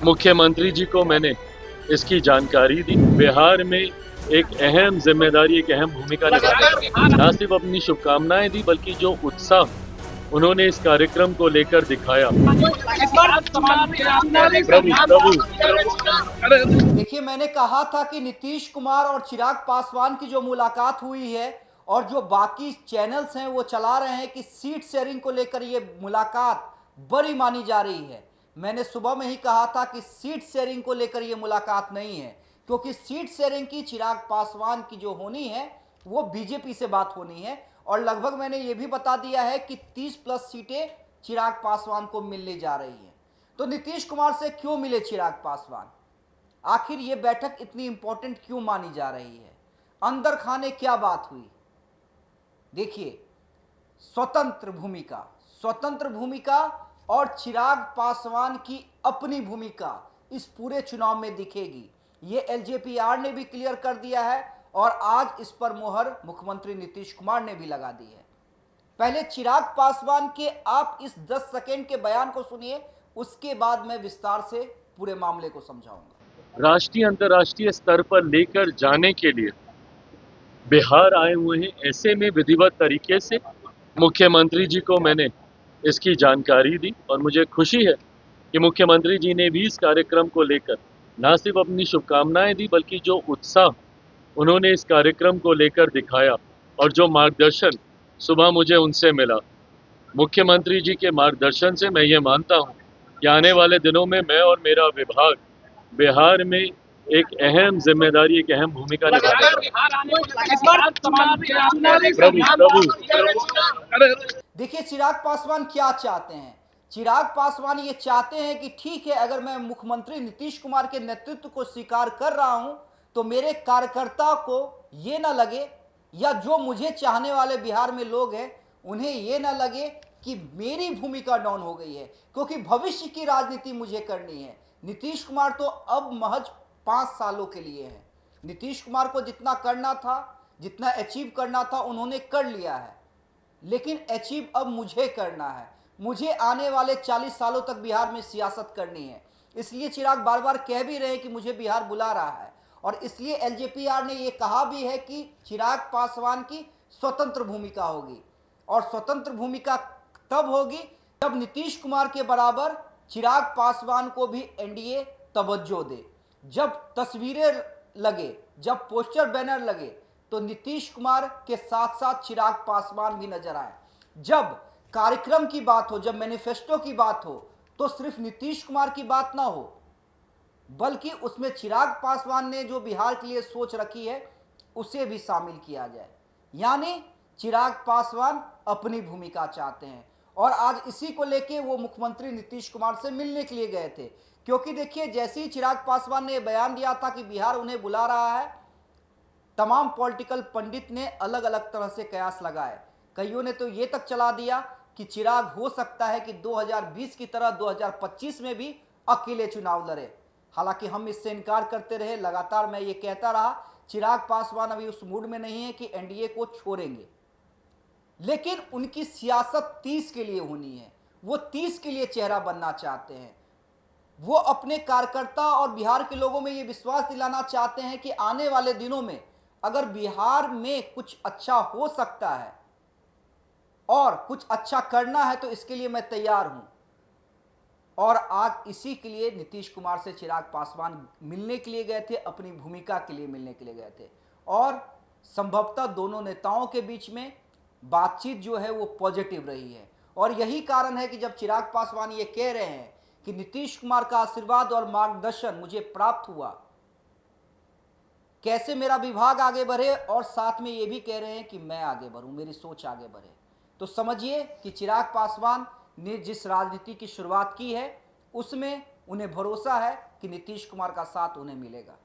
मुख्यमंत्री जी को मैंने इसकी जानकारी दी। बिहार में एक अहम जिम्मेदारी, एक अहम भूमिका निभाई। न सिर्फ अपनी शुभकामनाएं दी, बल्कि जो उत्साह उन्होंने इस कार्यक्रम को लेकर दिखाया। देखिए, मैंने कहा था कि नीतीश कुमार और चिराग पासवान की जो मुलाकात हुई है और जो बाकी चैनल्स हैं वो चला रहे हैं कि सीट शेयरिंग को लेकर ये मुलाकात बड़ी मानी जा रही है। मैंने सुबह में ही कहा था कि सीट शेयरिंग को लेकर ये मुलाकात नहीं है, क्योंकि सीट शेयरिंग की चिराग पासवान की जो होनी है वो बीजेपी से बात होनी है। और लगभग मैंने ये भी बता दिया है कि 30+ सीटें चिराग पासवान को मिलने जा रही हैं। तो नीतीश कुमार से क्यों मिले चिराग पासवान? आखिर ये बैठक इतनी इंपॉर्टेंट क्यों मानी जा रही है? अंदर खाने क्या बात हुई? देखिए, स्वतंत्र भूमिका और चिराग पासवान की अपनी भूमिका इस पूरे चुनाव में दिखेगी। ये एलजेपीआर ने भी क्लियर कर दिया है और आज इस पर मोहर मुख्यमंत्री नीतीश कुमार ने भी लगा दी है। पहले चिराग पासवान के आप इस 10 सेकेंड के बयान को सुनिए, उसके बाद मैं विस्तार से पूरे मामले को समझाऊंगा। राष्ट्रीय अंतर्राष्ट्रीय स्तर पर लेकर जाने के लिए बिहार आए हुए हैं। ऐसे में विधिवत तरीके से मुख्यमंत्री जी को मैंने इसकी जानकारी दी और मुझे खुशी है कि मुख्यमंत्री जी ने भी इस कार्यक्रम को लेकर न सिर्फ अपनी शुभकामनाएं दी, बल्कि जो उत्साह उन्होंने इस कार्यक्रम को लेकर दिखाया और जो मार्गदर्शन सुबह मुझे उनसे मिला, मुख्यमंत्री जी के मार्गदर्शन से मैं ये मानता हूँ कि आने वाले दिनों में मैं और मेरा विभाग बिहार में एक अहम जिम्मेदारी, एक अहम भूमिका देखिए, चिराग पासवान क्या चाहते हैं? चिराग पासवान ये चाहते हैं कि ठीक है, अगर मैं मुख्यमंत्री नीतीश कुमार के नेतृत्व को स्वीकार कर रहा हूं तो मेरे कार्यकर्ता को ये ना लगे, या जो मुझे चाहने वाले बिहार में लोग हैं उन्हें ये ना लगे कि मेरी भूमिका डाउन हो गई है, क्योंकि भविष्य की राजनीति मुझे करनी है। नीतीश कुमार तो अब महज 5 सालों के लिए हैं। नीतीश कुमार को जितना करना था, जितना अचीव करना था उन्होंने कर लिया है, लेकिन अचीव अब मुझे करना है। मुझे आने वाले 40 सालों तक बिहार में सियासत करनी है। इसलिए चिराग बार बार कह भी रहे हैं कि मुझे बिहार बुला रहा है, और इसलिए एलजेपीआर ने यह कहा भी है कि चिराग पासवान की स्वतंत्र भूमिका होगी। और स्वतंत्र भूमिका तब होगी जब नीतीश कुमार के बराबर चिराग पासवान को भी एनडीए तवज्जो दे। जब तस्वीरें लगे, जब पोस्टर बैनर लगे, तो नीतीश कुमार के साथ साथ चिराग पासवान भी नजर आए। जब कार्यक्रम की बात हो, जब मैनिफेस्टो की बात हो, तो सिर्फ नीतीश कुमार की बात ना हो, बल्कि उसमें चिराग पासवान ने जो बिहार के लिए सोच रखी है उसे भी शामिल किया जाए। यानी चिराग पासवान अपनी भूमिका चाहते हैं, और आज इसी को लेके वो मुख्यमंत्री नीतीश कुमार से मिलने के लिए गए थे। क्योंकि देखिए, जैसे ही चिराग पासवान ने बयान दिया था कि बिहार उन्हें बुला रहा है, तमाम पॉलिटिकल पंडित ने अलग अलग तरह से कयास लगाए। कईयों ने तो ये तक चला दिया कि चिराग हो सकता है कि 2020 की तरह 2025 में भी अकेले चुनाव लड़े। हालांकि हम इससे इनकार करते रहे, लगातार मैं ये कहता रहा चिराग पासवान अभी उस मूड में नहीं है कि एनडीए को छोड़ेंगे, लेकिन उनकी सियासत 30 के लिए होनी है। वो 30 के लिए चेहरा बनना चाहते हैं। वो अपने कार्यकर्ता और बिहार के लोगों में ये विश्वास दिलाना चाहते हैं कि आने वाले दिनों में अगर बिहार में कुछ अच्छा हो सकता है और कुछ अच्छा करना है तो इसके लिए मैं तैयार हूं। और आज इसी के लिए नीतीश कुमार से चिराग पासवान मिलने के लिए गए थे, अपनी भूमिका के लिए मिलने के लिए गए थे। और संभवतः दोनों नेताओं के बीच में बातचीत जो है वो पॉजिटिव रही है। और यही कारण है कि जब चिराग पासवान ये कह रहे हैं कि नीतीश कुमार का आशीर्वाद और मार्गदर्शन मुझे प्राप्त हुआ, कैसे मेरा विभाग आगे बढ़े, और साथ में ये भी कह रहे हैं कि मैं आगे बढ़ूं, मेरी सोच आगे बढ़े, तो समझिए कि चिराग पासवान ने जिस राजनीति की शुरुआत की है उसमें उन्हें भरोसा है कि नीतीश कुमार का साथ उन्हें मिलेगा।